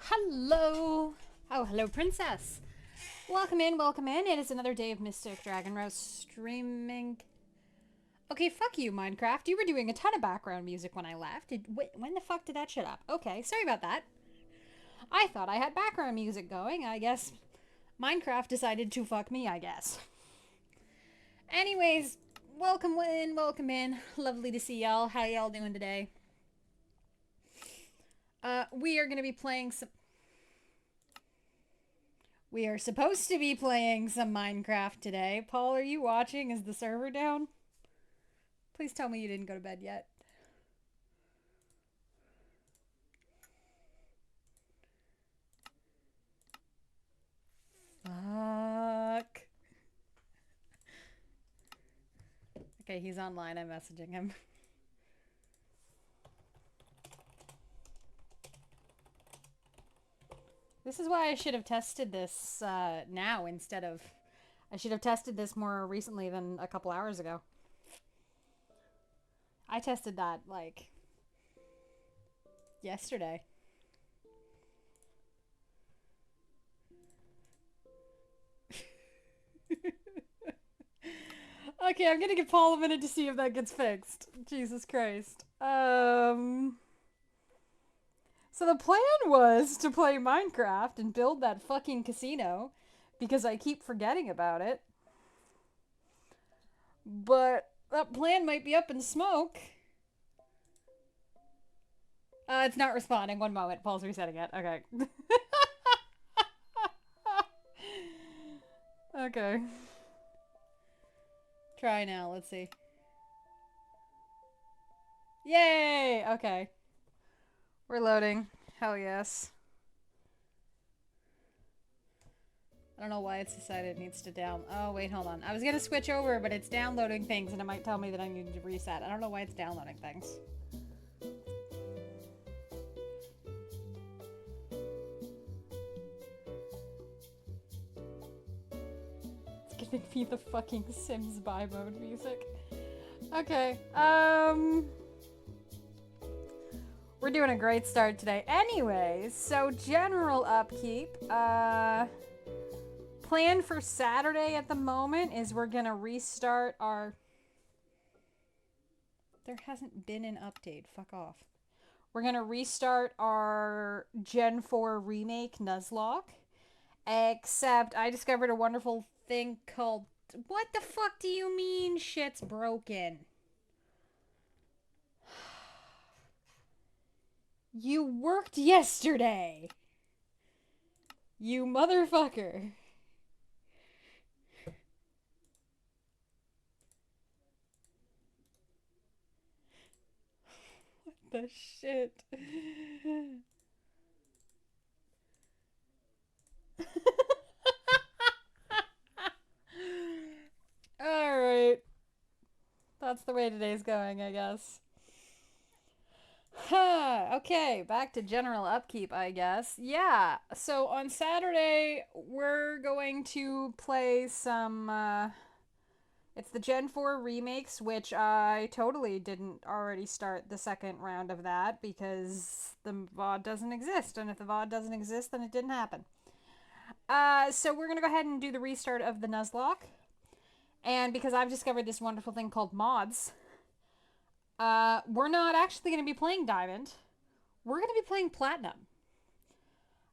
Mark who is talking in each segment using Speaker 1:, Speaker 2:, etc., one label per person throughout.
Speaker 1: Hello! Oh, hello, princess. Welcome in, welcome in. It is another day of Mystic Dragon Roast streaming. Okay, fuck you, Minecraft. You were doing a ton of background music when I left. When the fuck did that shut up? Okay, sorry about that. I thought I had background music going. I guess Minecraft decided to fuck me, I guess. Anyways, welcome in, welcome in. Lovely to see y'all. How y'all doing today? We are gonna be playing some... We are supposed to be playing some Minecraft today. Paul, are you watching? Is the server down? Please tell me you didn't go to bed yet. Fuck. Okay, he's online. I'm messaging him. This is why I should have tested this now instead of... I should have tested this more recently than a couple hours ago. I tested that, like, yesterday. Okay, I'm gonna give Paul a minute to see if that gets fixed. Jesus Christ. So the plan was to play Minecraft and build that fucking casino because I keep forgetting about it. But that plan might be up in smoke. It's not responding. One moment. Paul's resetting it. Okay. Okay. Try now. Let's see. Yay! Okay. We're loading. Hell yes. I don't know why it's decided it needs to down. Oh, wait, hold on. I was gonna switch over, but it's downloading things and it might tell me that I need to reset. I don't know why it's downloading things. It's giving me the fucking Sims buy mode music. Okay, we're doing a great start today. Anyways, so general upkeep. Plan for Saturday at the moment is we're gonna restart our... There hasn't been an update. Fuck off. We're gonna restart our Gen 4 remake Nuzlocke. Except I discovered a wonderful thing called... What the fuck do you mean shit's broken? You worked yesterday! You motherfucker. What the shit? Alright. That's the way today's going, I guess. Okay, back to general upkeep, I guess. Yeah, so on Saturday, we're going to play some, it's the Gen 4 remakes, which I totally didn't already start the second round of that because the VOD doesn't exist, and if the VOD doesn't exist, then it didn't happen. So we're gonna go ahead and do the restart of the Nuzlocke. And because I've discovered this wonderful thing called mods, we're not actually going to be playing Diamond. We're going to be playing Platinum.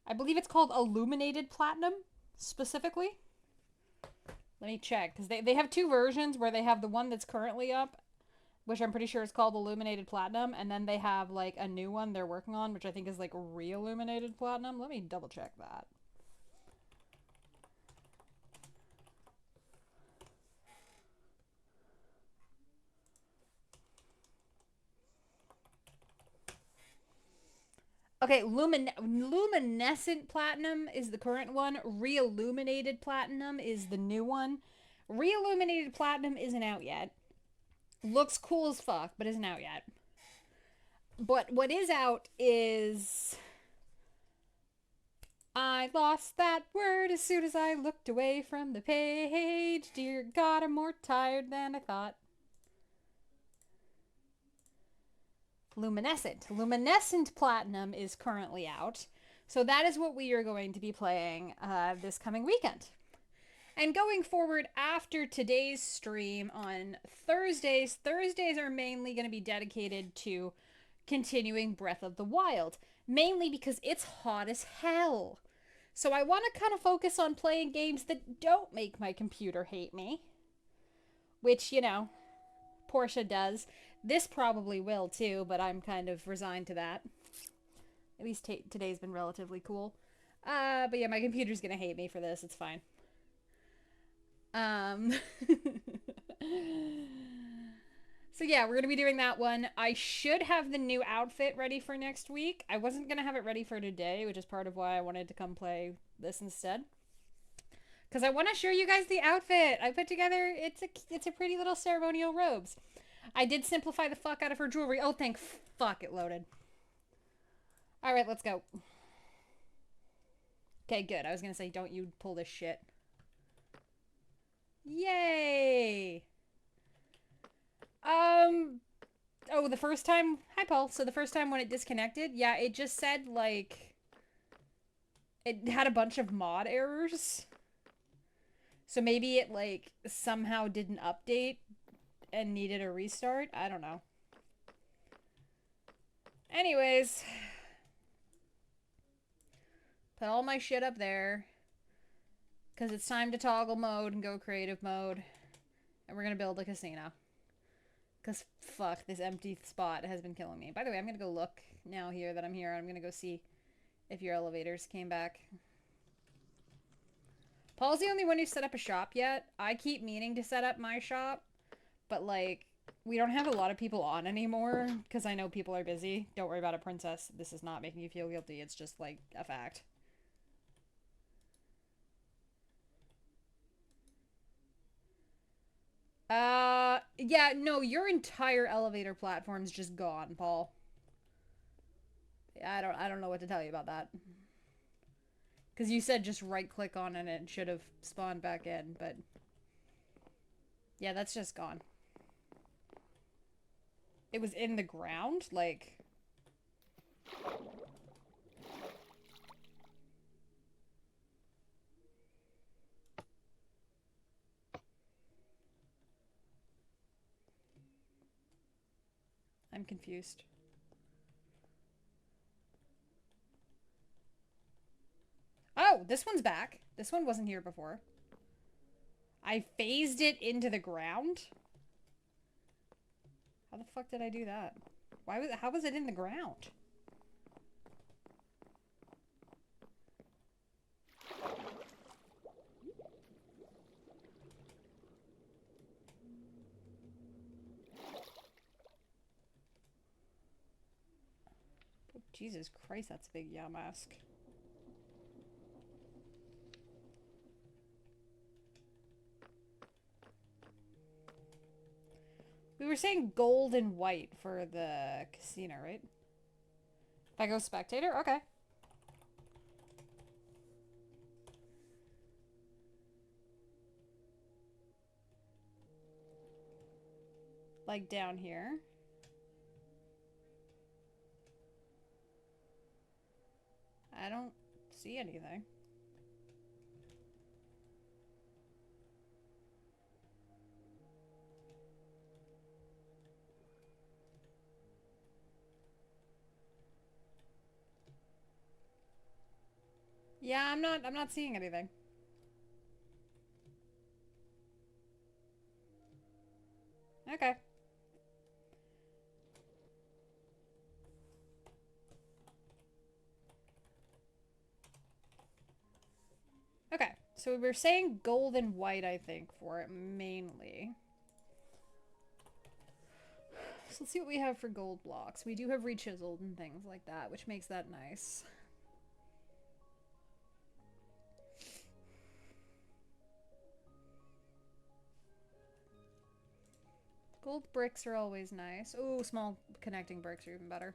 Speaker 1: I believe it's called Illuminated Platinum, specifically. Let me check, because they have two versions where they have the one that's currently up, which I'm pretty sure is called Illuminated Platinum, and then they have, like, a new one they're working on, which I think is, like, Re-Illuminated Platinum. Let me double check that. Okay, Luminescent Platinum is the current one. Re-Illuminated Platinum is the new one. Re-Illuminated Platinum isn't out yet. Looks cool as fuck, but isn't out yet. But what is out is... I lost that word as soon as I looked away from the page. Dear God, I'm more tired than I thought. Luminescent. Luminescent Platinum is currently out, So that is what we are going to be playing this coming weekend. And going forward after today's stream on Thursdays are mainly going to be dedicated to continuing Breath of the Wild. Mainly because it's hot as hell. So I want to kind of focus on playing games that don't make my computer hate me. Which, Portia does. This probably will too, but I'm kind of resigned to that. At least today's been relatively cool. But yeah, my computer's gonna hate me for this. It's fine. So yeah, we're gonna be doing that one. I should have the new outfit ready for next week. I wasn't gonna have it ready for today, which is part of why I wanted to come play this instead. Because I want to show you guys the outfit I put together. It's a pretty little ceremonial robes. I did simplify the fuck out of her jewelry. Oh, thank fuck it loaded. All right, let's go. Okay, good. I was gonna say, don't you pull this shit. Yay! Oh, the first time... Hi, Paul. So the first time when it disconnected, yeah, it just said, like... It had a bunch of mod errors. So maybe it, like, somehow didn't update and needed a restart? I don't know. Anyways. Put all my shit up there. Because it's time to toggle mode and go creative mode. And we're going to build a casino. Because fuck, this empty spot has been killing me. By the way, I'm going to go look now here that I'm here. I'm going to go see if your elevators came back. Paul's the only one who set up a shop yet. I keep meaning to set up my shop. But like, we don't have a lot of people on anymore. Because I know people are busy. Don't worry about it, princess. This is not making you feel guilty. It's just like a fact. Yeah, no, your entire elevator platform's just gone, Paul. I don't know what to tell you about that. Because you said just right-click on it and it should have spawned back in, but... Yeah, that's just gone. It was in the ground? Like... I'm confused. Oh, this one's back. This one wasn't here before. I phased it into the ground? How the fuck did I do that? How was it in the ground? Oh, Jesus Christ, that's a big Yamask. We were saying gold and white for the casino, right? If I go spectator? Okay. Like down here. I don't see anything. Yeah, I'm not seeing anything. Okay. Okay. So we were saying gold and white, I think, for it mainly. So let's see what we have for gold blocks. We do have rechiseled and things like that, which makes that nice. Gold bricks are always nice. Ooh, small connecting bricks are even better.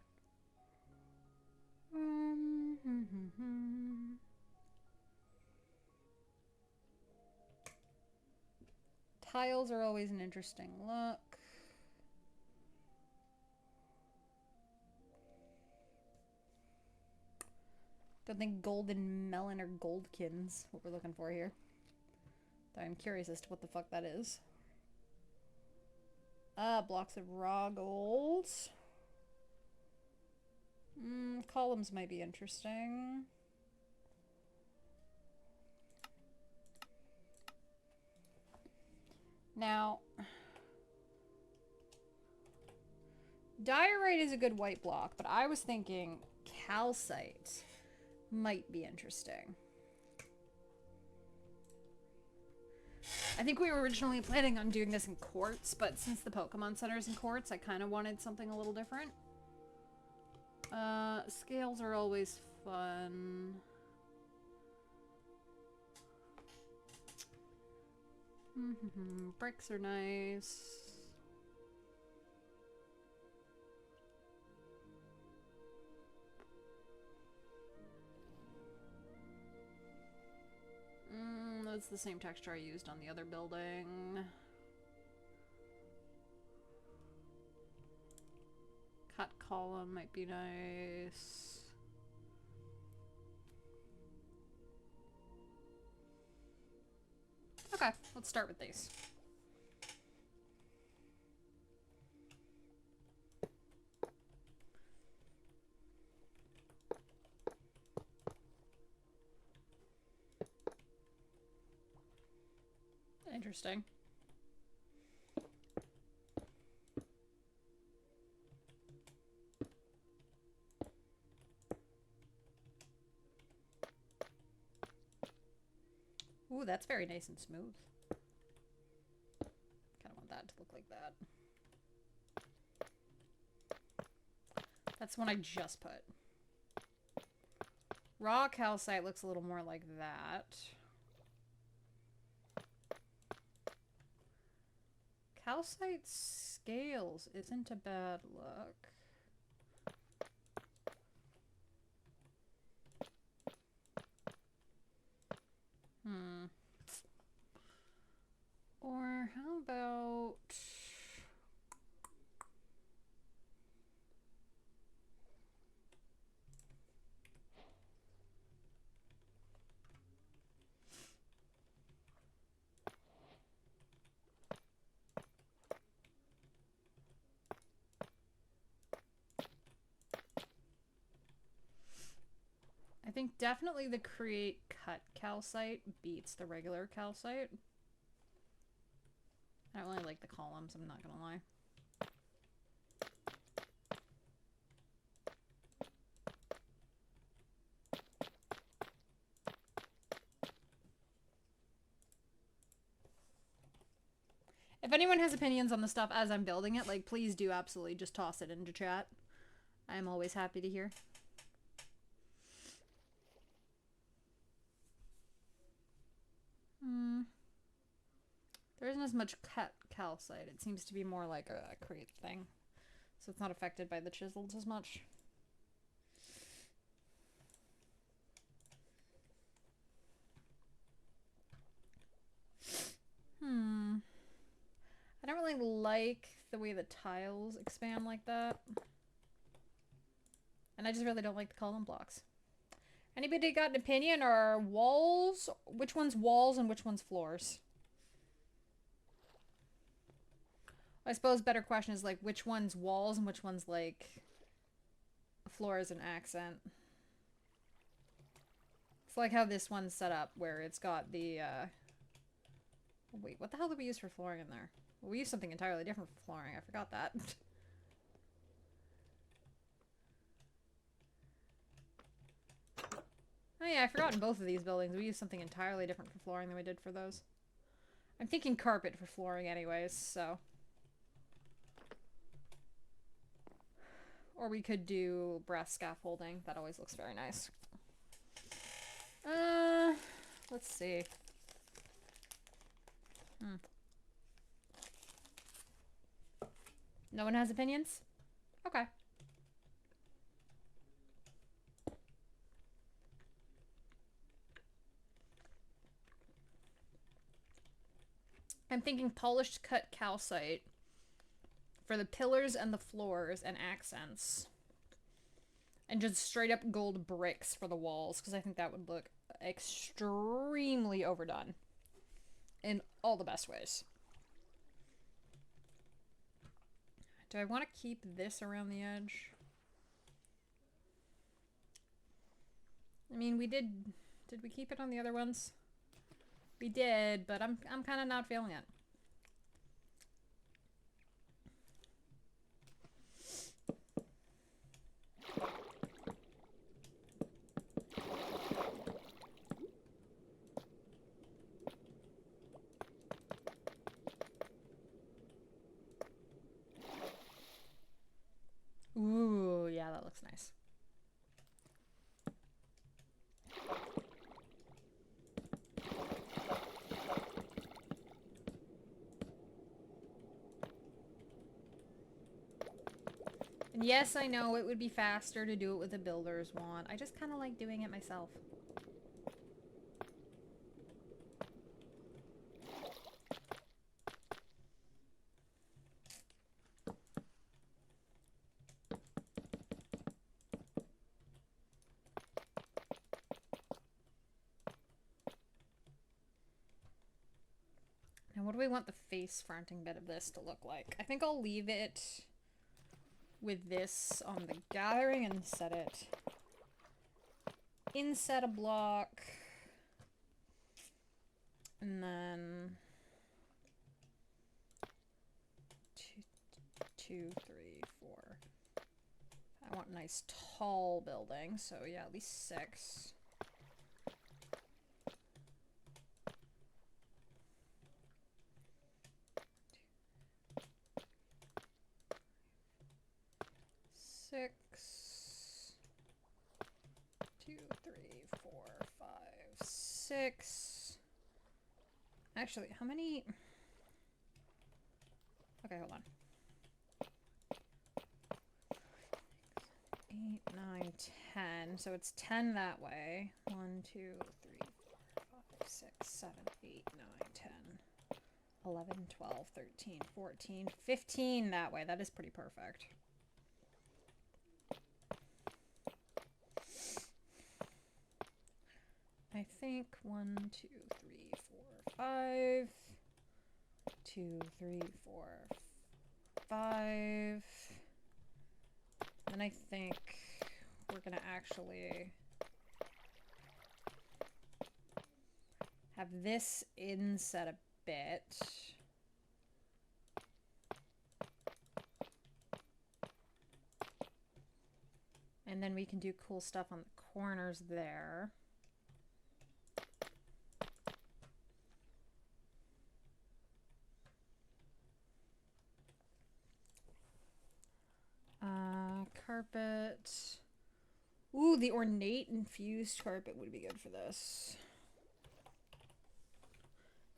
Speaker 1: Tiles are always an interesting look. Don't think golden melon or goldkins what we're looking for here. Though I'm curious as to what the fuck that is. Blocks of raw gold. Columns might be interesting. Now, diorite is a good white block, but I was thinking calcite might be interesting. I think we were originally planning on doing this in quartz, but since the Pokemon Center's in quartz, I kind of wanted something a little different. Scales are always fun. Bricks are nice. That's the same texture I used on the other building. Cut column might be nice. Okay, let's start with these. Interesting. Ooh, that's very nice and smooth. Kind of want that to look like that. That's the one I just put. Raw calcite looks a little more like that. Calcite scales isn't a bad look. Or how about... I think definitely the Create Cut calcite beats the regular calcite. I don't really like the columns, I'm not gonna lie. If anyone has opinions on the stuff as I'm building it, like, please do absolutely just toss it into chat. I'm always happy to hear. There isn't as much cut calcite. It seems to be more like a Create thing. So it's not affected by the chisels as much. I don't really like the way the tiles expand like that. And I just really don't like the column blocks. Anybody got an opinion? Or walls? Which one's walls and which one's floors? I suppose better question is like which one's walls and which one's like floors and accent. It's like how this one's set up where it's got the wait, what the hell did we use for flooring in there? Well, we used something entirely different for flooring. I forgot that. Oh yeah, I forgot in both of these buildings we used something entirely different for flooring than we did for those. I'm thinking carpet for flooring anyways, so. Or we could do brass scaffolding. That always looks very nice. Let's see. No one has opinions? Okay. I'm thinking polished cut calcite for the pillars and the floors and accents. And just straight up gold bricks for the walls, because I think that would look extremely overdone in all the best ways. Do I want to keep this around the edge? I mean, we did we keep it on the other ones? We did, but I'm kind of not feeling it. Ooh, yeah, that looks nice. And yes, I know it would be faster to do it with a builder's wand. I just kind of like doing it myself. Now, what do we want the face fronting bit of this to look like? I think I'll leave it with this on the gathering and set it inset a block. And then two, three, four. I want a nice tall building, so yeah, at least 6. Six. 2, 3, 4, 5, 6. Actually, how many? Okay, hold on. 8, 9, 10. So it's 10 that way. 1, 2, 3, 4, 5, 6, 7, 8, 9, 10, 11, 12, 13, 14, 15 that way. That is pretty perfect. I think 1, 2, 3, 4, 5. 2, 3, 4, 5. And I think we're gonna actually have this inset a bit. And then we can do cool stuff on the corners there. Carpet. Ooh, the ornate infused carpet would be good for this.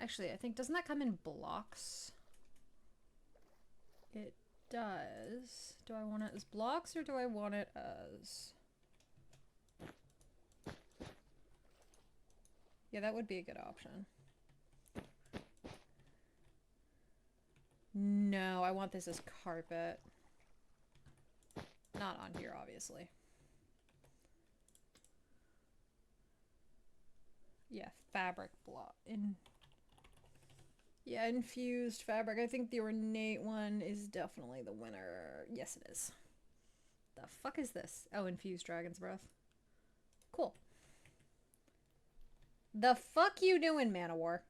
Speaker 1: Actually, I think, doesn't that come in blocks? It does. Do I want it as blocks or do I want it as... Yeah, that would be a good option. No, I want this as carpet. Not on here, obviously. Yeah, fabric block. Yeah, infused fabric. I think the ornate one is definitely the winner. Yes, it is. The fuck is this? Oh, infused dragon's breath. Cool. The fuck you doing, Man of War?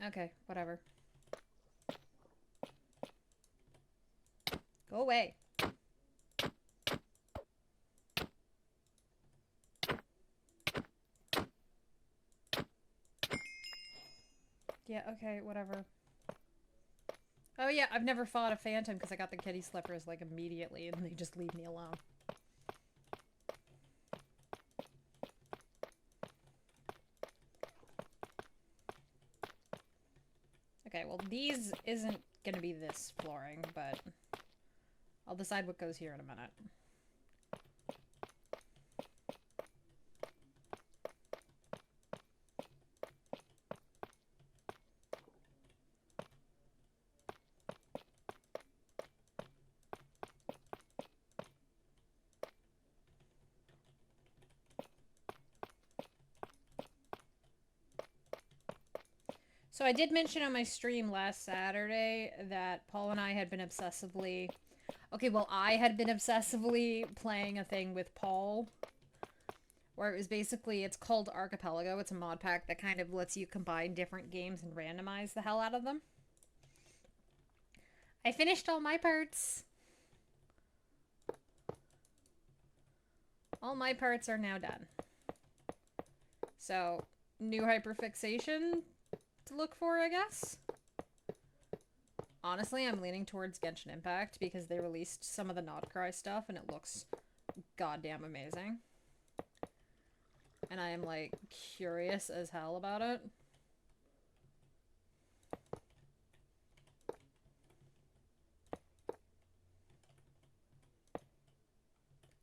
Speaker 1: Okay, whatever. Go away. Yeah, okay, whatever. Oh yeah, I've never fought a phantom because I got the kitty slippers like immediately and they just leave me alone. Okay, well these isn't gonna be this flooring, but I'll decide what goes here in a minute. So I did mention on my stream last Saturday that Paul and I had been obsessively... Okay, well, I had been obsessively playing a thing with Paul where it was basically, it's called Archipelago. It's a mod pack that kind of lets you combine different games and randomize the hell out of them. I finished all my parts. All my parts are now done. So, new hyperfixation to look for, I guess. Honestly, I'm leaning towards Genshin Impact because they released some of the Notcry stuff and it looks goddamn amazing. And I am, like, curious as hell about it.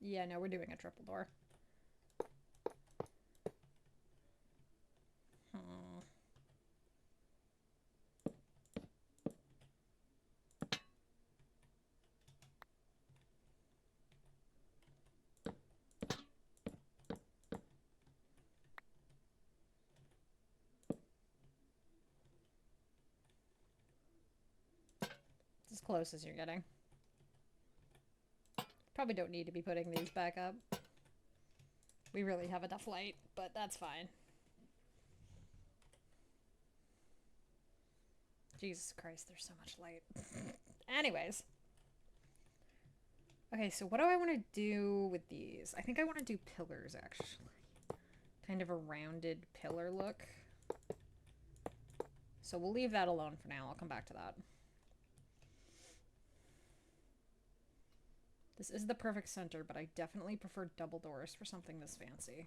Speaker 1: Yeah, no, we're doing a triple door. As close as you're getting. Probably don't need to be putting these back up. We really have enough light, but that's fine. Jesus Christ, there's so much light. Anyways. Okay, so what do I want to do with these? I think I want to do pillars, actually. Kind of a rounded pillar look. So we'll leave that alone for now. I'll come back to that. This is the perfect center, but I definitely prefer double doors for something this fancy.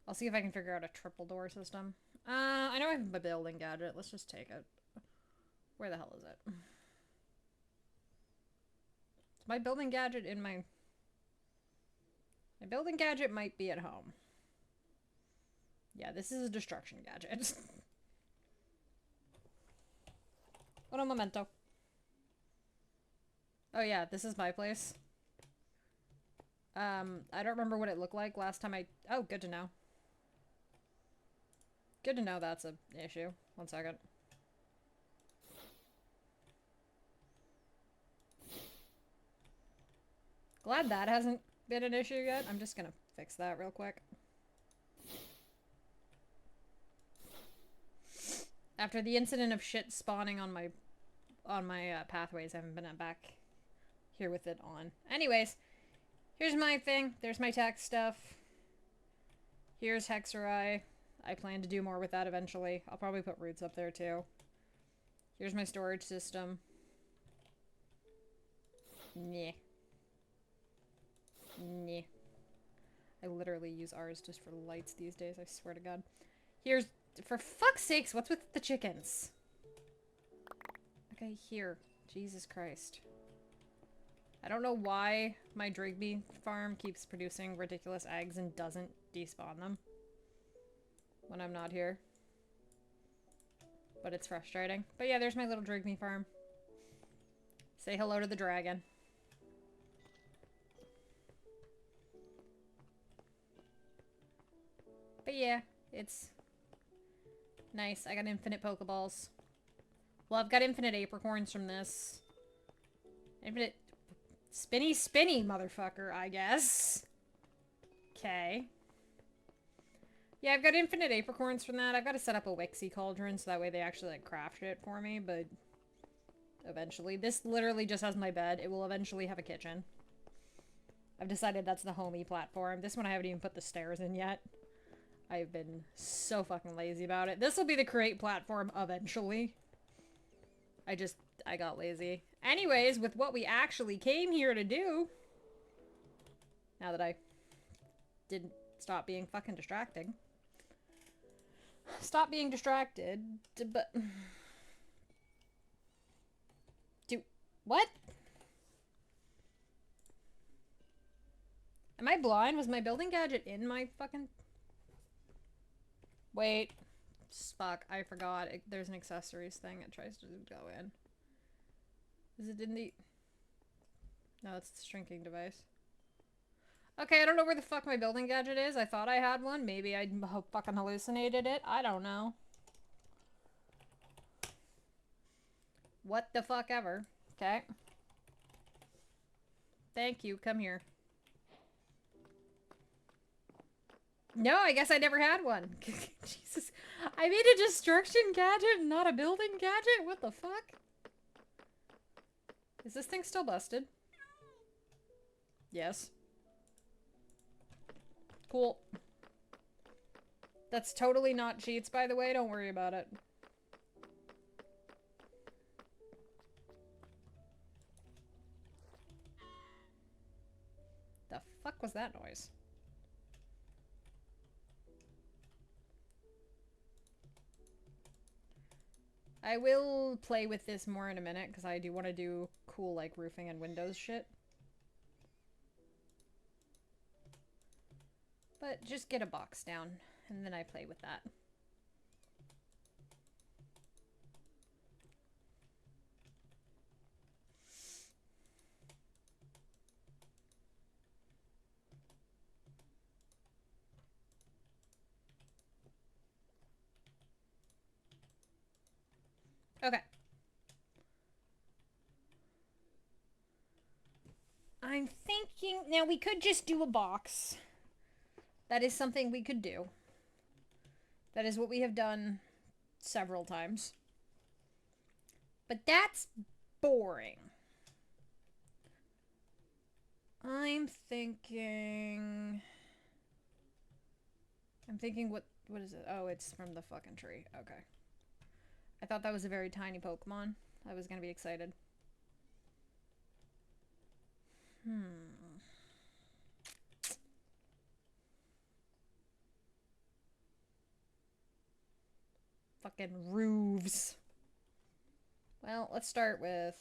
Speaker 1: I'll see if I can figure out a triple door system. I know I have a building gadget. Let's just take it. Where the hell is it? Is my building gadget in my... My building gadget might be at home. Yeah, this is a destruction gadget. Uno momento. Oh yeah, this is my place. I don't remember what it looked like last time I... Oh, good to know. Good to know that's an issue. One second. Glad that hasn't been an issue yet. I'm just gonna fix that real quick. After the incident of shit spawning on my pathways, I haven't been back here with it on. Anyways, here's my thing. There's my tech stuff. Here's Hexerai. I plan to do more with that eventually. I'll probably put roots up there too. Here's my storage system. Nyeh. Nyeh. I literally use ours just for lights these days, I swear to God. Here's... For fuck's sakes, what's with the chickens? Okay, here. Jesus Christ. I don't know why my Drigby farm keeps producing ridiculous eggs and doesn't despawn them when I'm not here. But it's frustrating. But yeah, there's my little Drigby farm. Say hello to the dragon. But yeah, it's nice. I got infinite Pokeballs. Well, I've got infinite apricorns from this. Infinite spinny, motherfucker, I guess. Okay. Yeah, I've got infinite apricorns from that. I've got to set up a Wixie cauldron so that way they actually, like, craft it for me, but eventually. This literally just has my bed. It will eventually have a kitchen. I've decided that's the homey platform. This one I haven't even put the stairs in yet. I've been so fucking lazy about it. This will be the create platform eventually. I got lazy. Anyways, with what we actually came here to do, now that I didn't stop being fucking distracting. Stop being distracted, but... What? Am I blind? Was my building gadget in my fucking... Wait. Fuck, I forgot. There's an accessories thing it tries to go in. Is it in the... No, it's the shrinking device. Okay, I don't know where the fuck my building gadget is. I thought I had one. Maybe I fucking hallucinated it. I don't know. What the fuck ever. Okay. Thank you. Come here. No, I guess I never had one. Jesus. I made a destruction gadget, not a building gadget? What the fuck? Is this thing still busted? Yes. Cool. That's totally not cheats, by the way. Don't worry about it. The fuck was that noise? I will play with this more in a minute, because I do want to do cool, like, roofing and windows shit. But just get a box down, and then I play with that. Okay. I'm thinking... Now, we could just do a box. That is something we could do. That is what we have done several times. But that's boring. I'm thinking what is it? Oh, it's from the fucking tree. Okay. I thought that was a very tiny Pokemon. I was gonna be excited. Fucking roofs. Well, let's start with...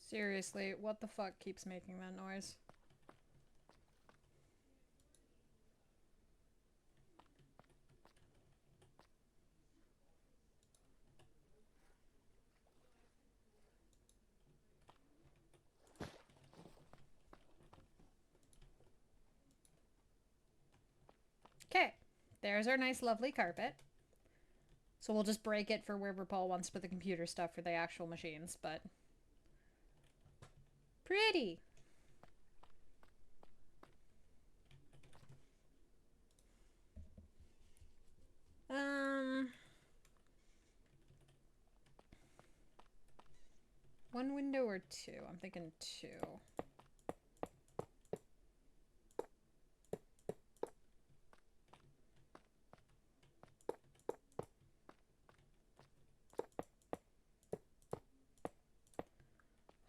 Speaker 1: Seriously, what the fuck keeps making that noise? Okay, there's our nice lovely carpet. So we'll just break it for wherever Paul wants to put the computer stuff for the actual machines, but... Pretty! One window or two? I'm thinking two.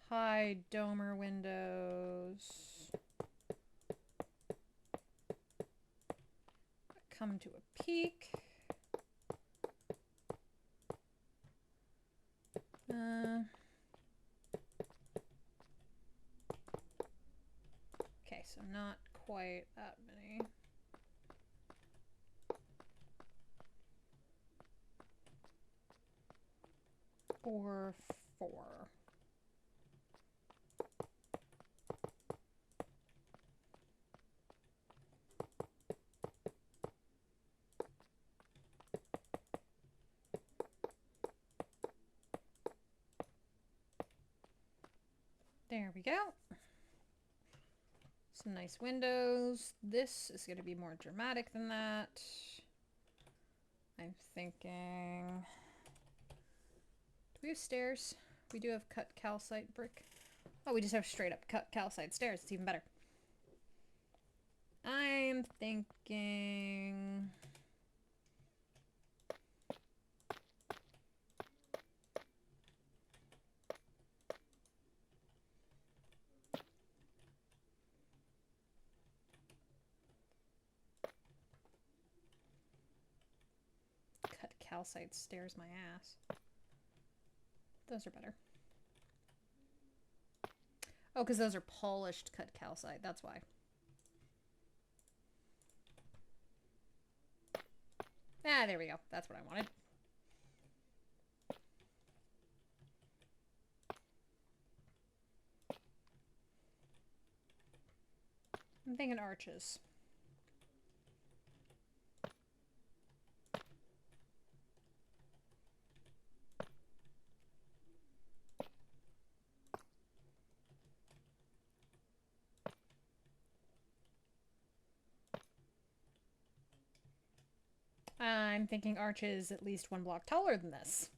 Speaker 1: High domer windows. Come to a peak. Okay, so not quite that many. Or four. There we go. Some nice windows. This is going to be more dramatic than that. I'm thinking... Do we have stairs? We do have cut calcite brick. Oh, we just have straight up cut calcite stairs. It's even better. I'm thinking... Cut calcite stairs my ass. Those are better. Oh, because those are polished cut calcite. That's why. Ah, there we go. That's what I wanted. I'm thinking arches. I'm thinking arches at least one block taller than this.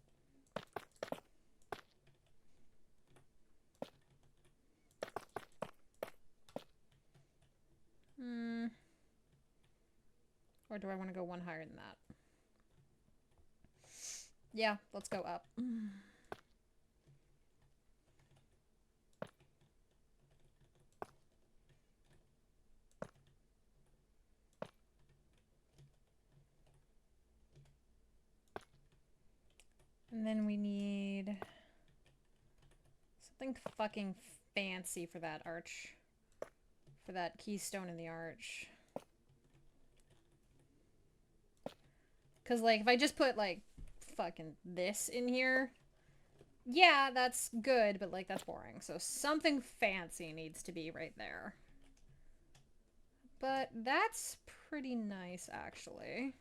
Speaker 1: Or do I want to go one higher than that? Yeah, let's go up. And then we need something fucking fancy for that arch. For that keystone in the arch. Because, like, if I just put, like, fucking this in here, yeah, that's good, but, like, that's boring. So something fancy needs to be right there. But that's pretty nice, actually.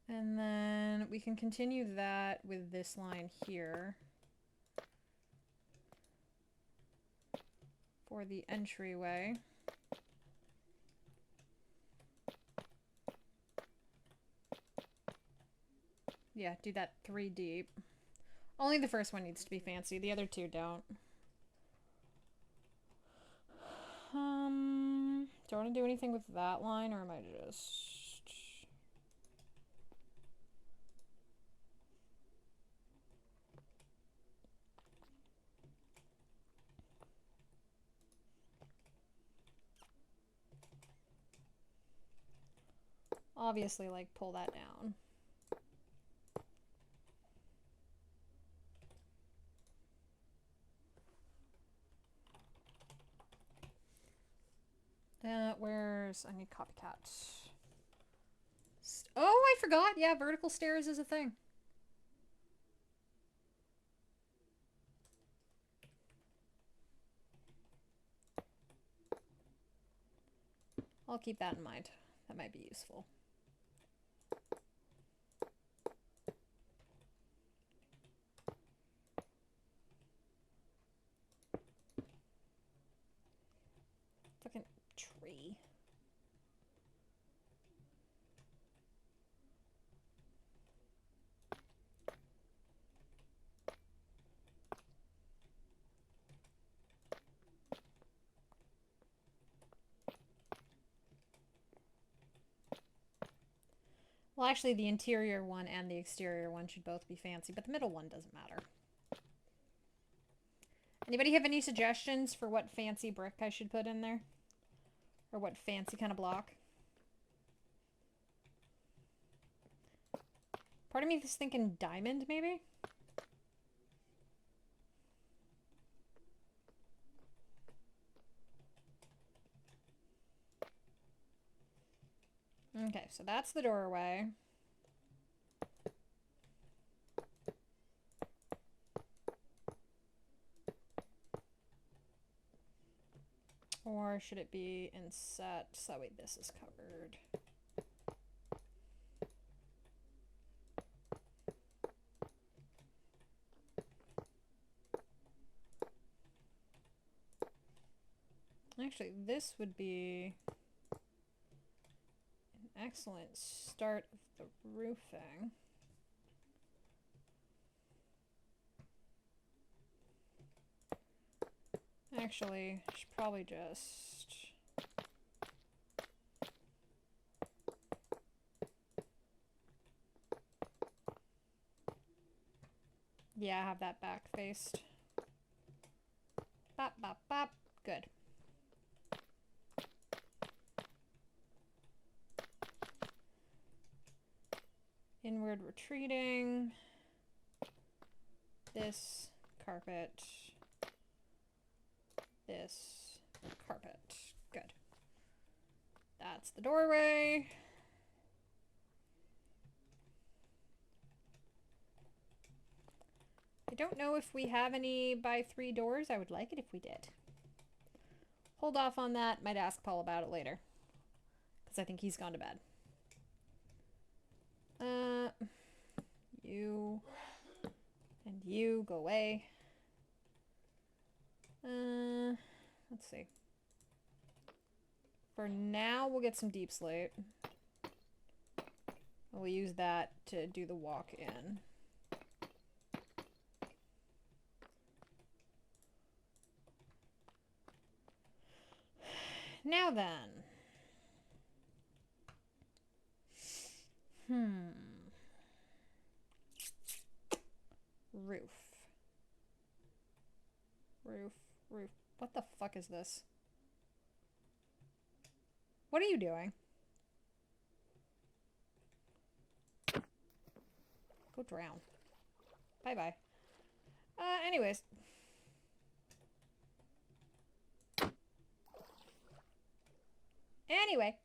Speaker 1: And then we can continue that with this line here for the entryway. Yeah, do that 3 deep. Only the first one needs to be fancy. The other two don't. Do I want to do anything with that line, or am I just... obviously, like, pull that down. Where's... I need copycat. Oh, I forgot! Yeah, vertical stairs is a thing. I'll keep that in mind. That might be useful. Fucking tree. Well, actually, the interior one and the exterior one should both be fancy, but the middle one doesn't matter. Anybody have any suggestions for what fancy brick I should put in there? Or what fancy kind of block? Part of me is thinking diamond, maybe? Okay, so that's the doorway. Or should it be in set? So that way this is covered. Actually, this would be an excellent start of the roofing. Actually, I should probably just... yeah, have that back faced. Bop, bop, bop. Good. Inward retreating. This carpet. This carpet. Good. That's the doorway. I don't know if we have any by 3 doors. I would like it if we did. hold off on that. Might ask Paul about it later. Because I think he's gone to bed. You and you go away. Let's see. For now, we'll get some deep slate. We'll use that to do the walk in. Now then. Roof. Roof. Roof. What the fuck is this? What are you doing? Go drown. Bye-bye. Anyways. Anyway.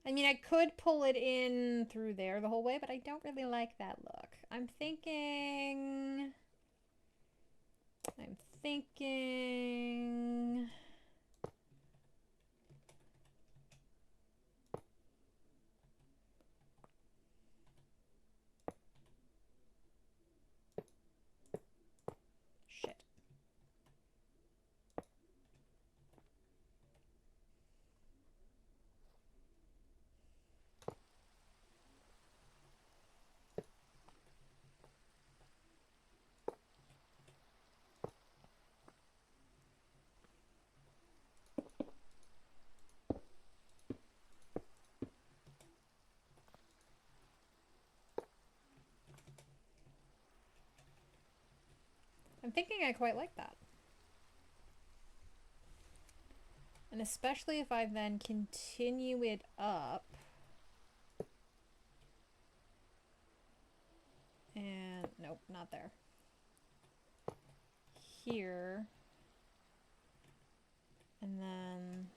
Speaker 1: I mean, I could pull it in through there the whole way, but I don't really like that look. I'm thinking... Shit. I'm thinking I quite like that. And especially if I then continue it up. And nope, not there. Here. And then...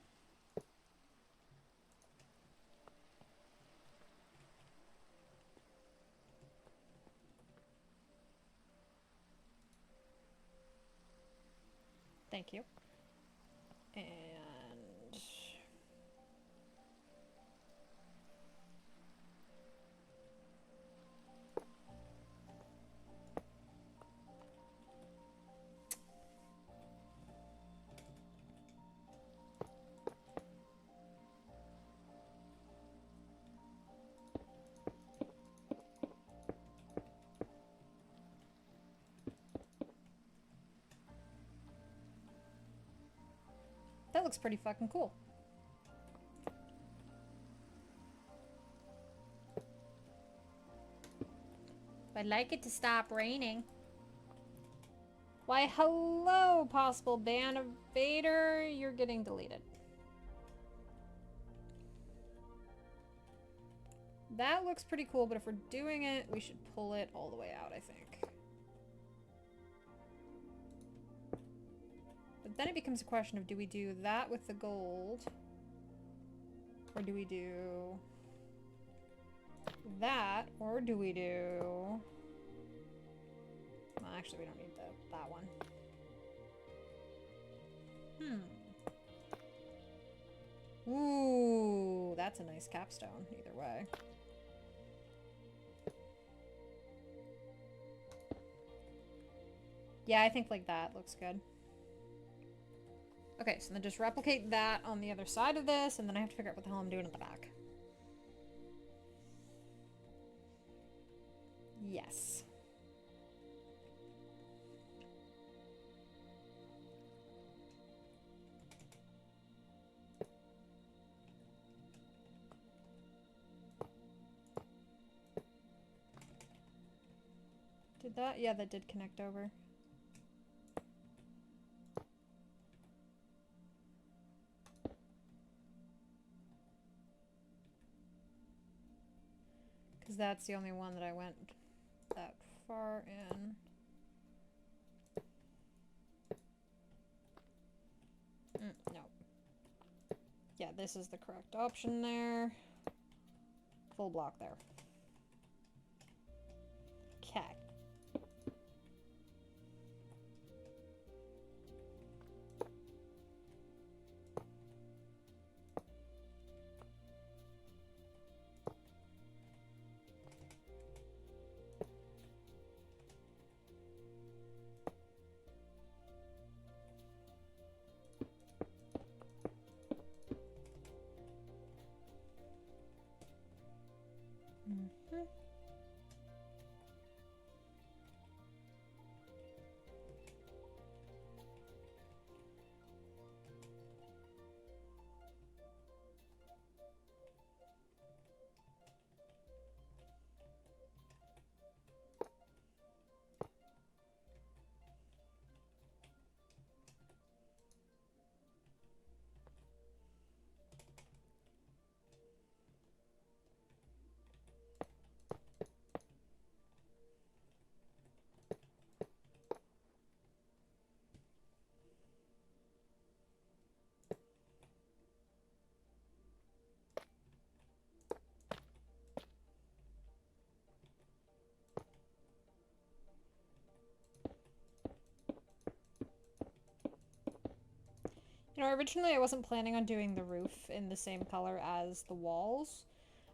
Speaker 1: Thank you. And... That looks pretty fucking cool. I'd like it to stop raining. Why, hello, possible ban of Vader. You're getting deleted. That looks pretty cool, but if we're doing it, we should pull it all the way out, I think. But then it becomes a question of, do we do that with the gold? Or do we do that? Or do we do... Well, actually, we don't need that one. Ooh, that's a nice capstone, either way. Yeah, I think like that looks good. Okay, so then just replicate that on the other side of this, and then I have to figure out what the hell I'm doing at the back. Yes. Did that? Yeah, that did connect over. Because that's the only one that I went that far in. No. Yeah, this is the correct option there. Full block there. Okay. You know, originally I wasn't planning on doing the roof in the same color as the walls,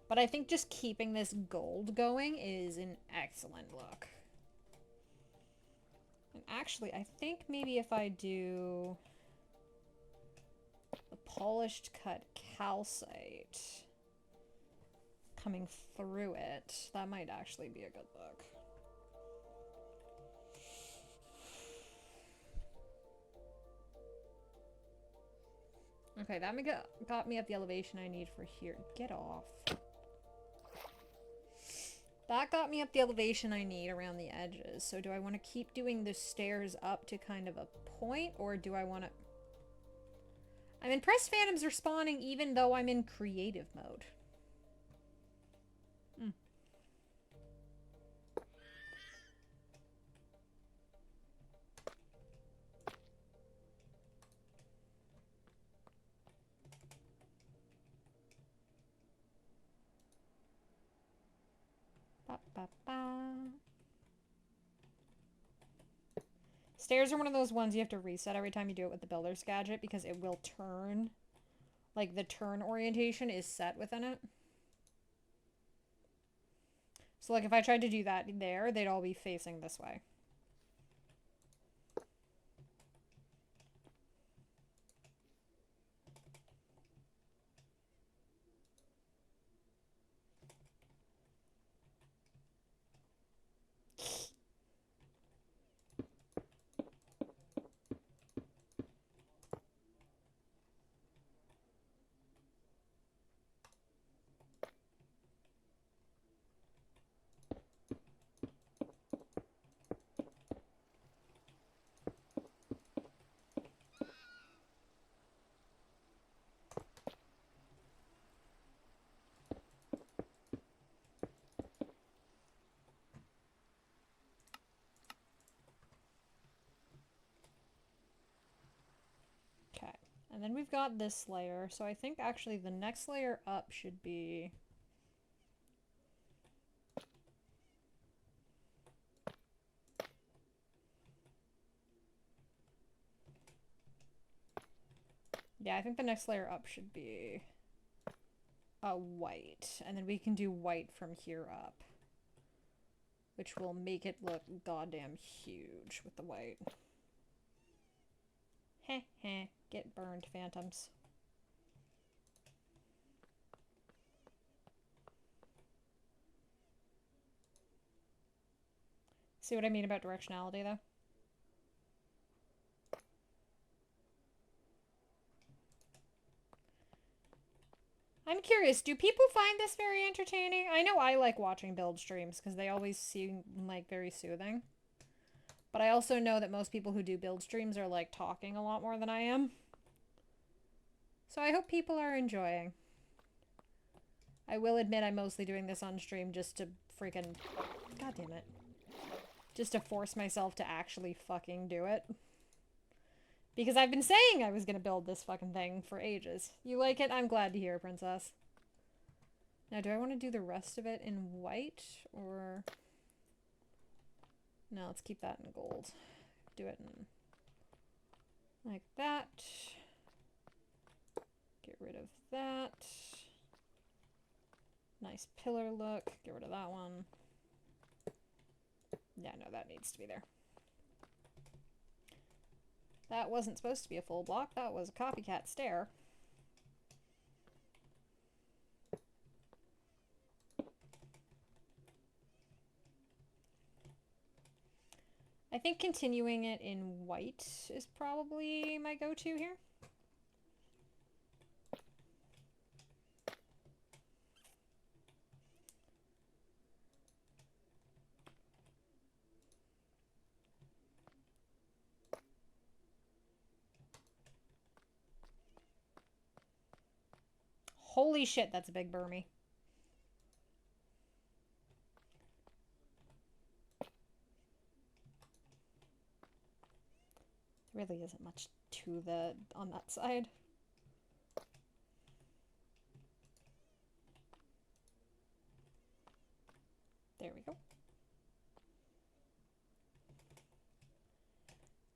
Speaker 1: but I think just keeping this gold going is an excellent look. And actually, I think maybe if I do the polished cut calcite coming through it, that might actually be a good look. Okay, that got me at the elevation I need for here. Get off. That got me up the elevation I need around the edges. So do I want to keep doing the stairs up to kind of a point, or do I want to... I'm impressed phantoms are spawning even though I'm in creative mode. Ba, ba, ba. Stairs are one of those ones you have to reset every time you do it with the builder's gadget because it will turn. Like, the turn orientation is set within it. So, like, if I tried to do that there, they'd all be facing this way. And then we've got this layer, so I think actually the next layer up should be... Yeah, I think the next layer up should be white, and then we can do white from here up, which will make it look goddamn huge with the white. Heh heh, get burned, phantoms. See what I mean about directionality, though? I'm curious, do people find this very entertaining? I know I like watching build streams because they always seem like very soothing. But I also know that most people who do build streams are like talking a lot more than I am. So I hope people are enjoying. I will admit I'm mostly doing this on stream just to freaking... God damn it. Just to force myself to actually fucking do it. Because I've been saying I was gonna build this fucking thing for ages. You like it? I'm glad to hear, princess. Now, do I want to do the rest of it in white, or... No, let's keep that in gold. Do it in... like that. Get rid of that. Nice pillar look. Get rid of that one. Yeah, no, that needs to be there. That wasn't supposed to be a full block. That was a copycat stair. I think continuing it in white is probably my go-to here. Holy shit, that's a big Burmy. There really isn't much to the on that side. There we go.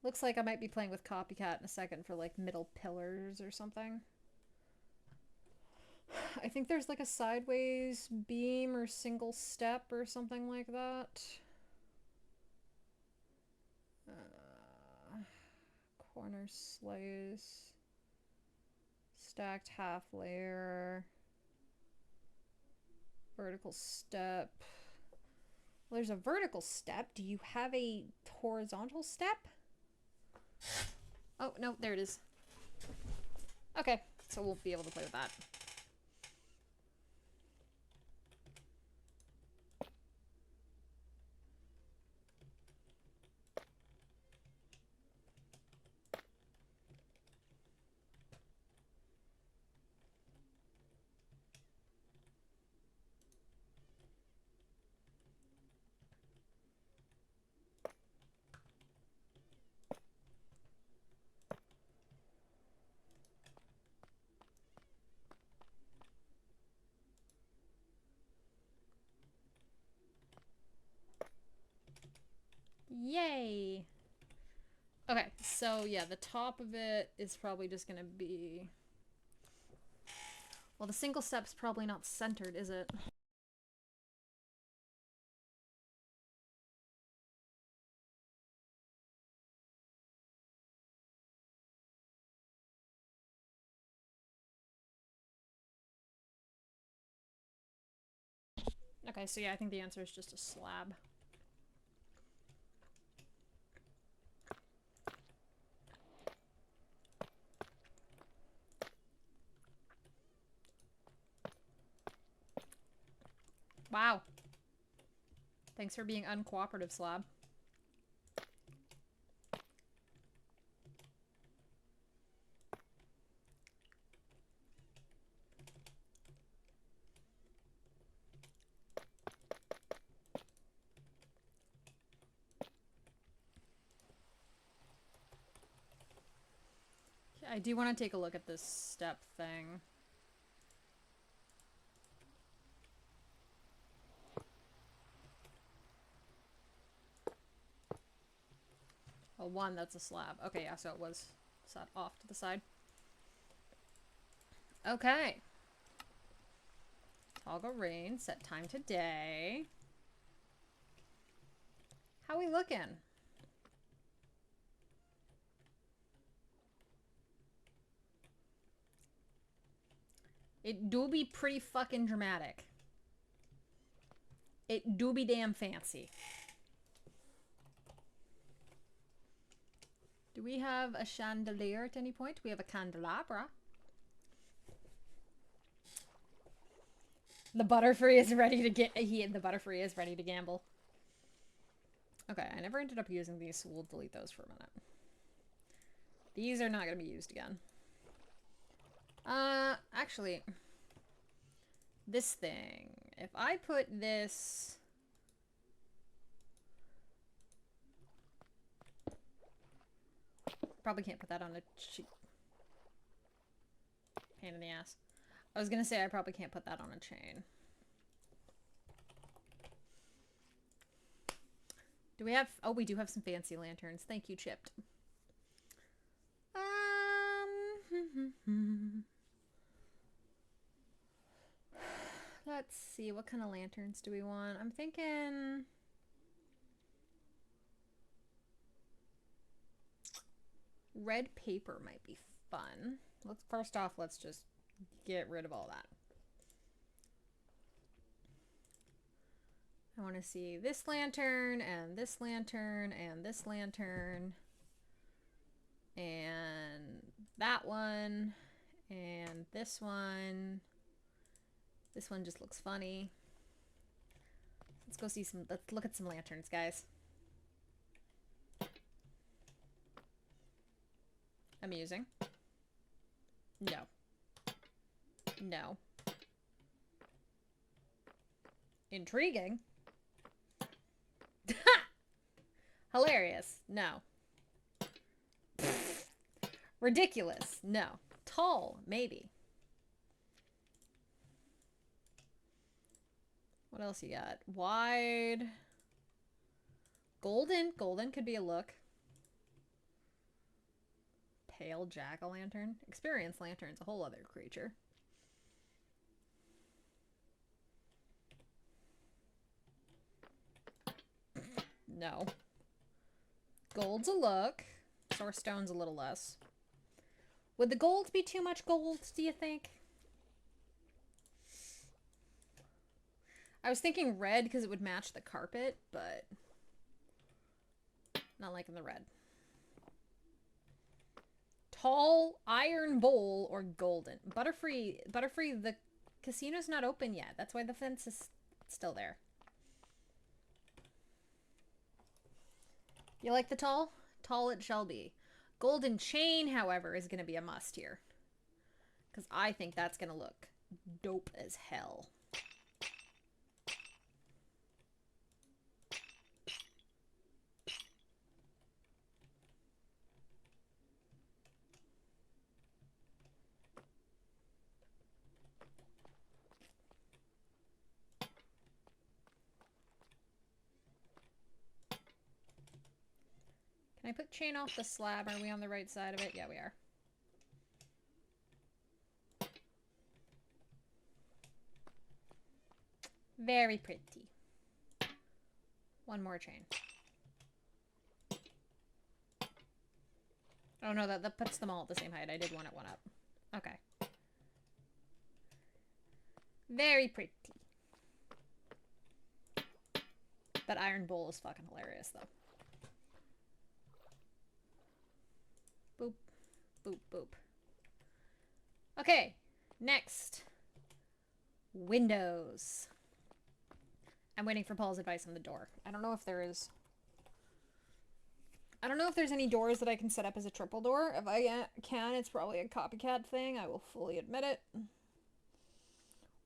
Speaker 1: Looks like I might be playing with Copycat in a second for like middle pillars or something. I think there's like a sideways beam or single step or something like that. Corner slice. Stacked half layer. Vertical step. Well, there's a vertical step. Do you have a horizontal step? Oh, no, there it is. Okay, so we'll be able to play with that. Yay! Okay, so yeah, the top of it is probably just gonna be... Well, the single step's probably not centered, is it? Okay, so yeah, I think the answer is just a slab. Wow. Thanks for being uncooperative, slab. I do want to take a look at this step thing. Oh, one, that's a slab. Okay, yeah, so it was set off to the side. Okay. Toggle rain, set time today. How we looking? It do be pretty fucking dramatic. It do be damn fancy. Do we have a chandelier at any point? We have a candelabra. The Butterfree is ready to get... the Butterfree is ready to gamble. Okay, I never ended up using these, so we'll delete those for a minute. These are not going to be used again. Actually... This thing. If I put this... Probably can't put that on a cheap... Pain in the ass. I was gonna say I probably can't put that on a chain. Do we have... Oh, we do have some fancy lanterns. Thank you, Chipped. Let's see. What kind of lanterns do we want? I'm thinking... Red paper might be fun. First off, let's just get rid of all that. I want to see this lantern and this lantern and this lantern and that one and this one. This one just looks funny. Let's go see some, let's look at some lanterns, guys. Amusing. No. No. Intriguing. Hilarious. No. Ridiculous. No. Tall. Maybe. What else you got? Wide. Golden. Golden could be a look. Pale jack-o'-lantern. Experience lantern's a whole other creature. No. Gold's a look. Source stone's a little less. Would the gold be too much gold, do you think? I was thinking red because it would match the carpet, but not liking the red. Tall, iron bowl, or golden. Butterfree, the casino's not open yet. That's why the fence is still there. You like the tall? Tall it shall be. Golden chain, however, is going to be a must here. Because I think that's going to look dope as hell. Can I put chain off the slab? Are we on the right side of it? Yeah, we are. Very pretty. One more chain. Oh no, that puts them all at the same height. I did one at one up. Okay. Very pretty. That iron bowl is fucking hilarious, though. Boop. Boop, boop. Okay. Next. Windows. I'm waiting for Paul's advice on the door. I don't know if there is... I don't know if there's any doors that I can set up as a triple door. If I can, it's probably a copycat thing. I will fully admit it.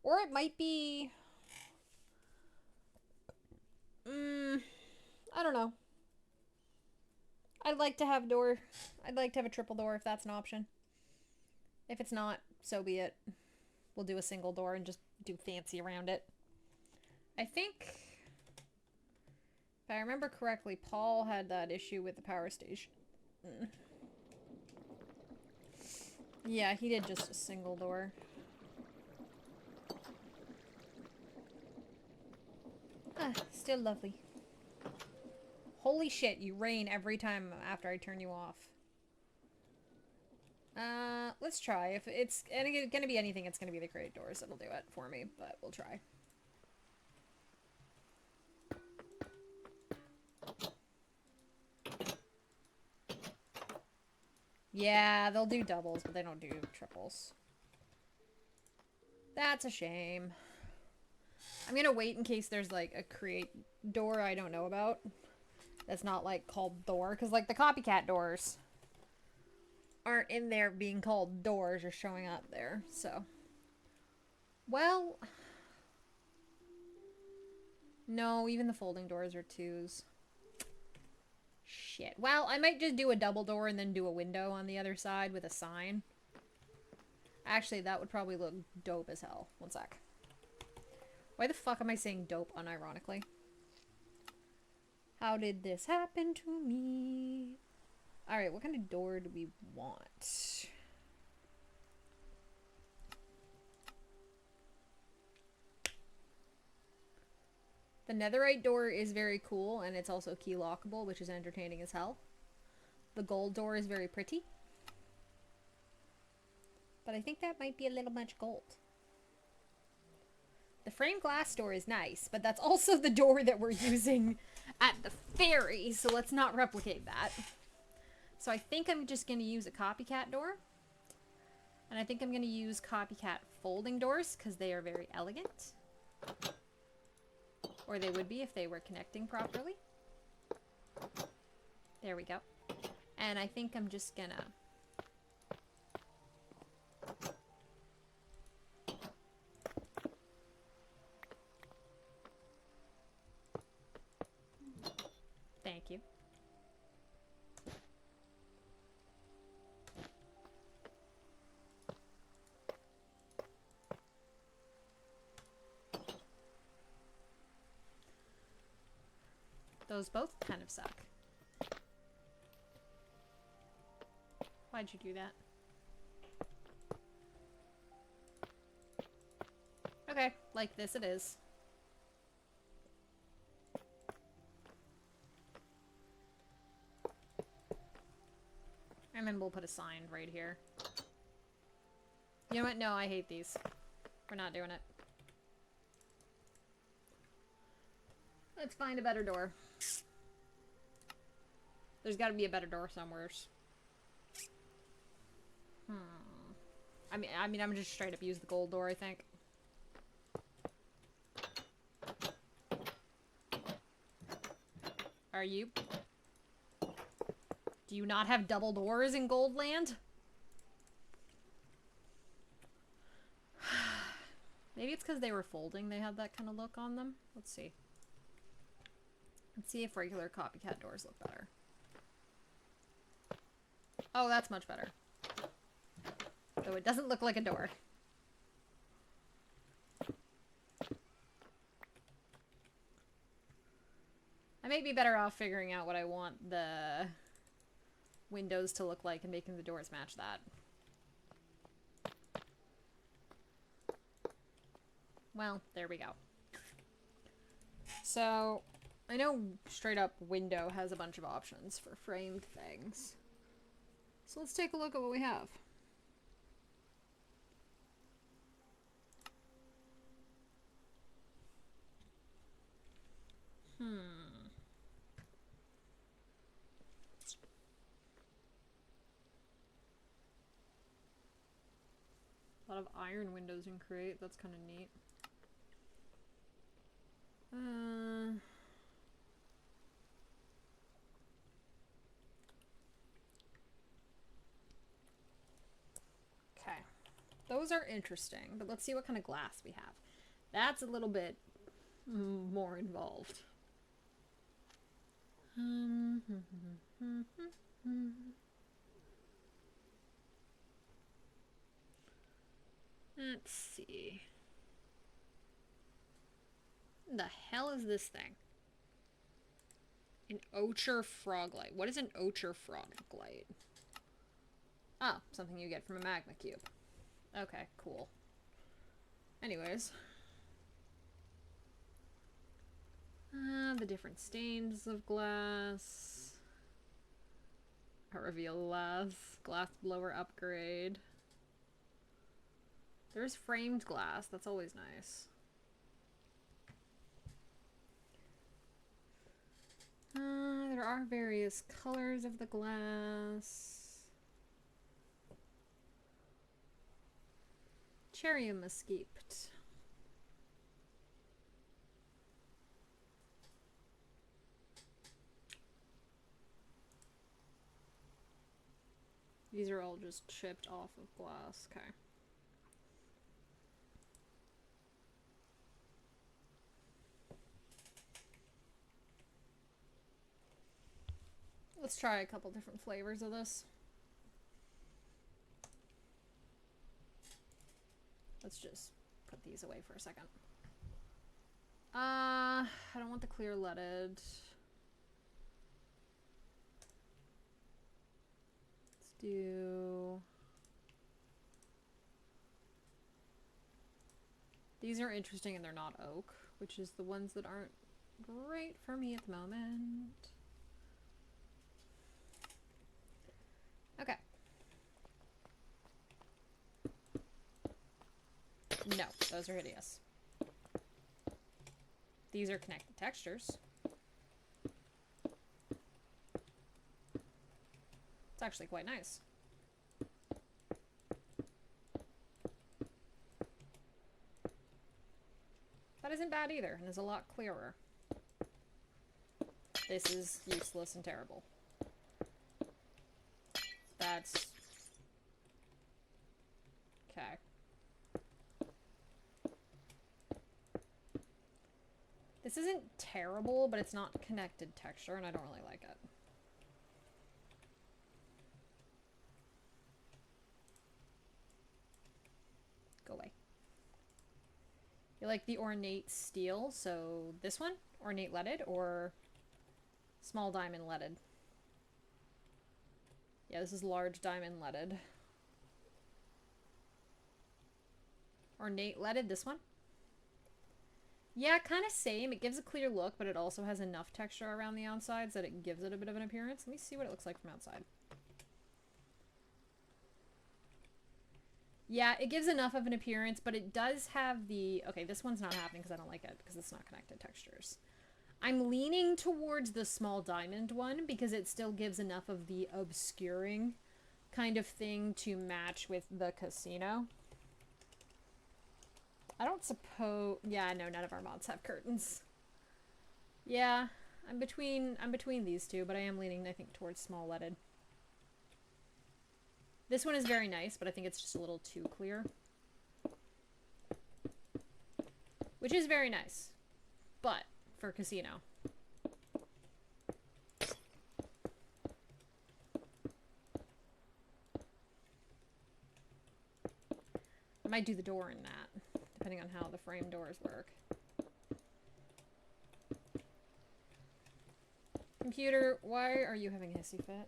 Speaker 1: Or it might be... I don't know. I'd like to have door. I'd like to have a triple door if that's an option. If it's not, so be it. We'll do a single door and just do fancy around it. I think, if I remember correctly, Paul had that issue with the power station. Yeah, he did just a single door. Ah, still lovely. Holy shit, you rain every time after I turn you off. Let's try. If it's gonna be anything, it's gonna be the crate doors that'll do it for me, but we'll try. Yeah, they'll do doubles, but they don't do triples. That's a shame. I'm gonna wait in case there's like a create door I don't know about. That's not like called door, because like the copycat doors aren't in there being called doors or showing up there, so. Well, no, even the folding doors are twos. Shit. Well, I might just do a double door and then do a window on the other side with a sign. Actually, that would probably look dope as hell. One sec. Why the fuck am I saying dope unironically? How did this happen to me? Alright, what kind of door do we want? The netherite door is very cool, and it's also key lockable, which is entertaining as hell. The gold door is very pretty. But I think that might be a little much gold. The The framed glass door is nice, but that's also the door that we're using at the ferry, so let's not replicate that. So I think I'm just going to use a copycat door. And I think I'm going to use copycat folding doors because they are very elegant. Or they would be if they were connecting properly. There we go. And I think I'm just going to... Thank you. Those both kind of suck. Why'd you do that? Okay, like this it is. And then we'll put a sign right here. You know what? No, I hate these. We're not doing it. Let's find a better door. There's got to be a better door somewhere. I mean, I'm just straight up use the gold door, I think. Are you? Do you not have double doors in Goldland? Maybe it's because they were folding they had that kind of look on them. Let's see. Let's see if regular copycat doors look better. Oh, that's much better. Though it doesn't look like a door. I may be better off figuring out what I want the windows to look like and making the doors match that. Well, there we go. So, I know straight up window has a bunch of options for framed things. So let's take a look at what we have. A lot of iron windows in Create. That's kind of neat. Okay. Those are interesting, but let's see what kind of glass we have. That's a little bit more involved. Let's see. The hell is this thing? An Ocher Froglight. What is an Ocher Froglight? Oh, something you get from a magma cube. Okay, cool. Anyways. The different stains of glass. A reveal glass. Glass blower upgrade. There's framed glass. That's always nice. There are various colors of the glass. Cherry mesquite. These are all just chipped off of glass. Okay. Let's try a couple different flavors of this. Let's just put these away for a second. I don't want the clear leaded. Let's do... These are interesting and they're not oak, which is the ones that aren't great for me at the moment. Okay. No, those are hideous. These are connected textures. It's actually quite nice. That isn't bad either, and is a lot clearer. This is useless and terrible. That's... okay. This isn't terrible, but it's not connected texture, and I don't really like it. Go away. You like the ornate steel, so this one? Ornate leaded, or small diamond leaded? Yeah, this is large diamond leaded. Ornate leaded, this one? Yeah, kind of same. It gives a clear look, but it also has enough texture around the outsides that it gives it a bit of an appearance. Let me see what it looks like from outside. Yeah, it gives enough of an appearance, but it does have the... okay, this one's not happening because I don't like it, because it's not connected textures. I'm leaning towards the small diamond one because it still gives enough of the obscuring kind of thing to match with the casino. I don't suppose... yeah, no, none of our mods have curtains. Yeah, I'm between these two, but I am leaning, I think, towards small leaded. This one is very nice, but I think it's just a little too clear. Which is very nice. But, for casino. I might do the door in that, depending on how the frame doors work. Computer, why are you having a hissy fit?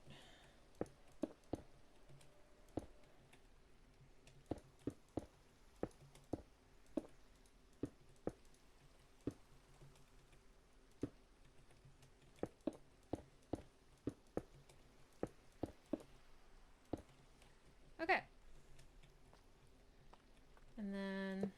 Speaker 1: Okay. And then...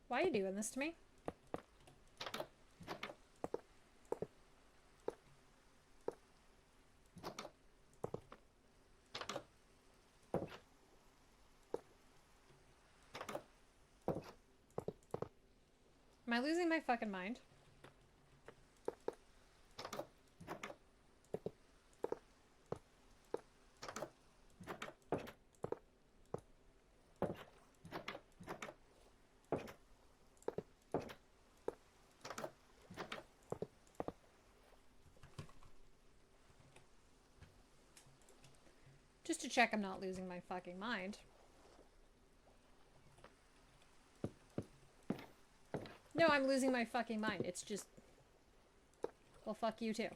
Speaker 1: why are you doing this to me? Am I losing my fucking mind? Just to check I'm not losing my fucking mind. No, I'm losing my fucking mind. It's just... well, fuck you too.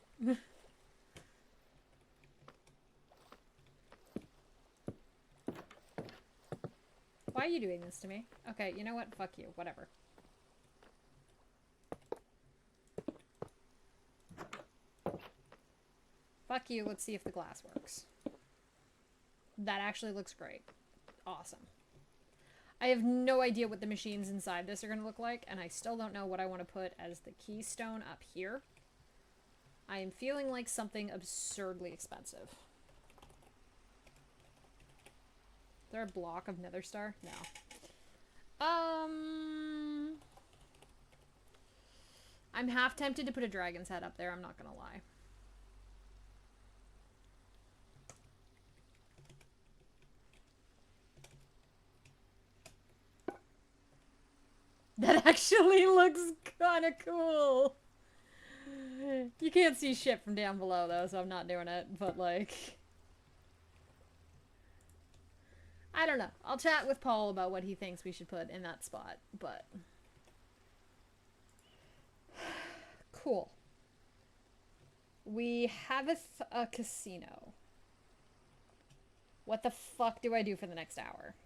Speaker 1: Why are you doing this to me? Okay, you know what? Fuck you. Whatever. Fuck you. Let's see if the glass works. That actually looks great. Awesome. I have no idea what the machines inside this are going to look like, and I still don't know what I want to put as the keystone up here. I am feeling like something absurdly expensive. Is there a block of Nether Star? No. I'm half tempted to put a dragon's head up there, I'm not gonna lie. That actually looks kind of cool. You can't see shit from down below though, so I'm not doing it, but like... I don't know. I'll chat with Paul about what he thinks we should put in that spot, but... cool. We have a casino. What the fuck do I do for the next hour?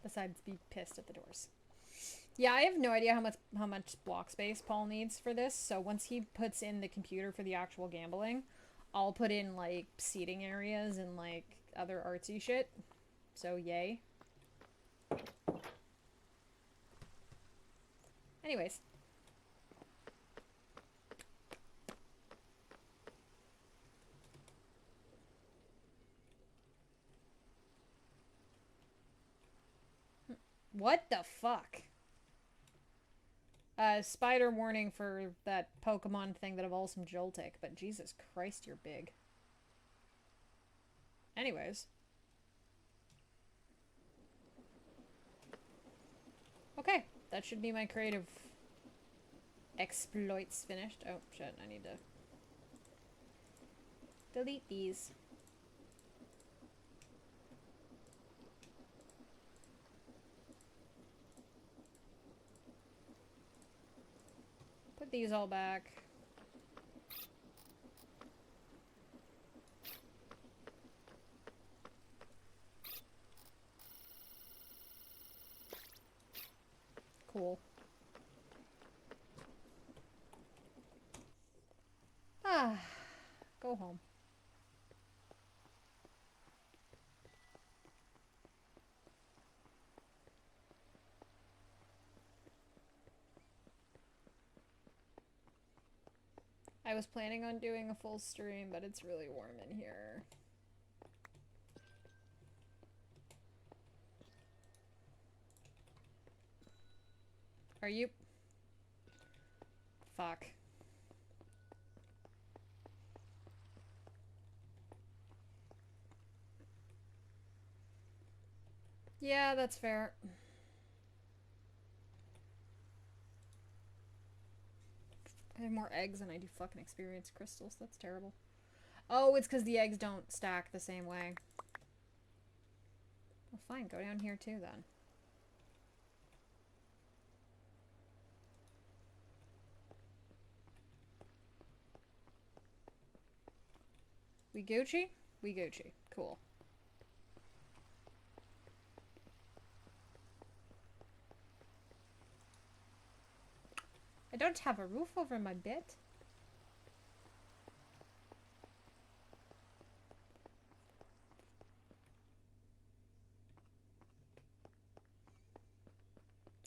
Speaker 1: Besides be pissed at the doors. Yeah, I have no idea how much block space Paul needs for this. So once he puts in the computer for the actual gambling, I'll put in like seating areas and like other artsy shit. So yay. Anyways. What the fuck? Spider warning for that Pokemon thing that evolves from Joltik, but Jesus Christ, you're big. Anyways. Okay, that should be my creative exploits finished. Oh, shit, I need to delete these. Put these all back. Cool. Ah, go home. I was planning on doing a full stream, but it's really warm in here. Are you? Fuck. Yeah, that's fair. I have more eggs than I do fucking experience crystals. That's terrible. Oh, it's because the eggs don't stack the same way. Well, fine. Go down here too, then. We Gucci? We Gucci. Cool. I don't have a roof over my bed.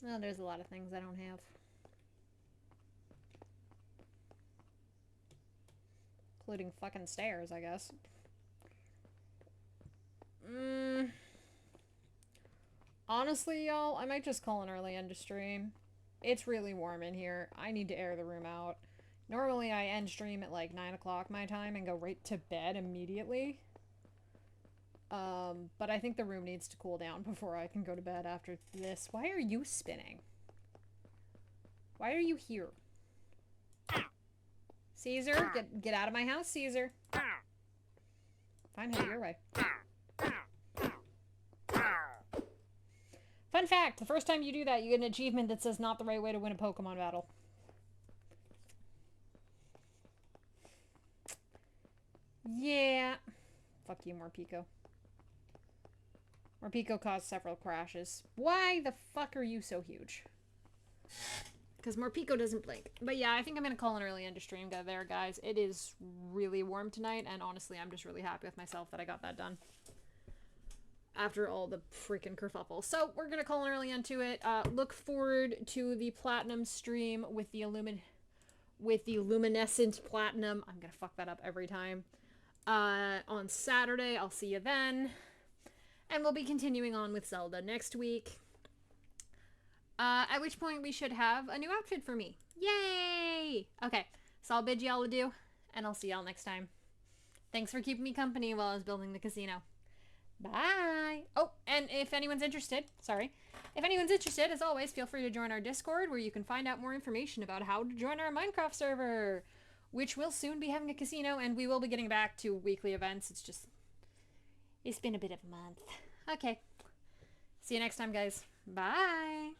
Speaker 1: Well, there's a lot of things I don't have. Including fucking stairs, I guess. Honestly, y'all, I might just call an early end of stream. It's really warm in here. I need to air the room out. Normally, I end stream at like 9 o'clock my time and go right to bed immediately. But I think the room needs to cool down before I can go to bed after this. Why are you spinning? Why are you here? Caesar, get out of my house, Caesar. Fine, head your way. Fun fact, the first time you do that, you get an achievement that says not the right way to win a Pokemon battle. Yeah. Fuck you, Morpeko. Morpeko caused several crashes. Why the fuck are you so huge? Because Morpeko doesn't blink. But yeah, I think I'm going to call an early end of stream there, guys. It is really warm tonight, and honestly, I'm just really happy with myself that I got that done. After all the freaking kerfuffle. So, we're going to call an early end to it. Look forward to the Platinum stream with the Luminescent Platinum. I'm going to fuck that up every time. On Saturday, I'll see you then. And we'll be continuing on with Zelda next week. At which point we should have a new outfit for me. Yay! Okay, so I'll bid y'all adieu, and I'll see y'all next time. Thanks for keeping me company while I was building the casino. Bye! Oh, and if anyone's interested, as always, feel free to join our Discord, where you can find out more information about how to join our Minecraft server, which will soon be having a casino, and we will be getting back to weekly events. It's been a bit of a month. Okay. See you next time, guys. Bye!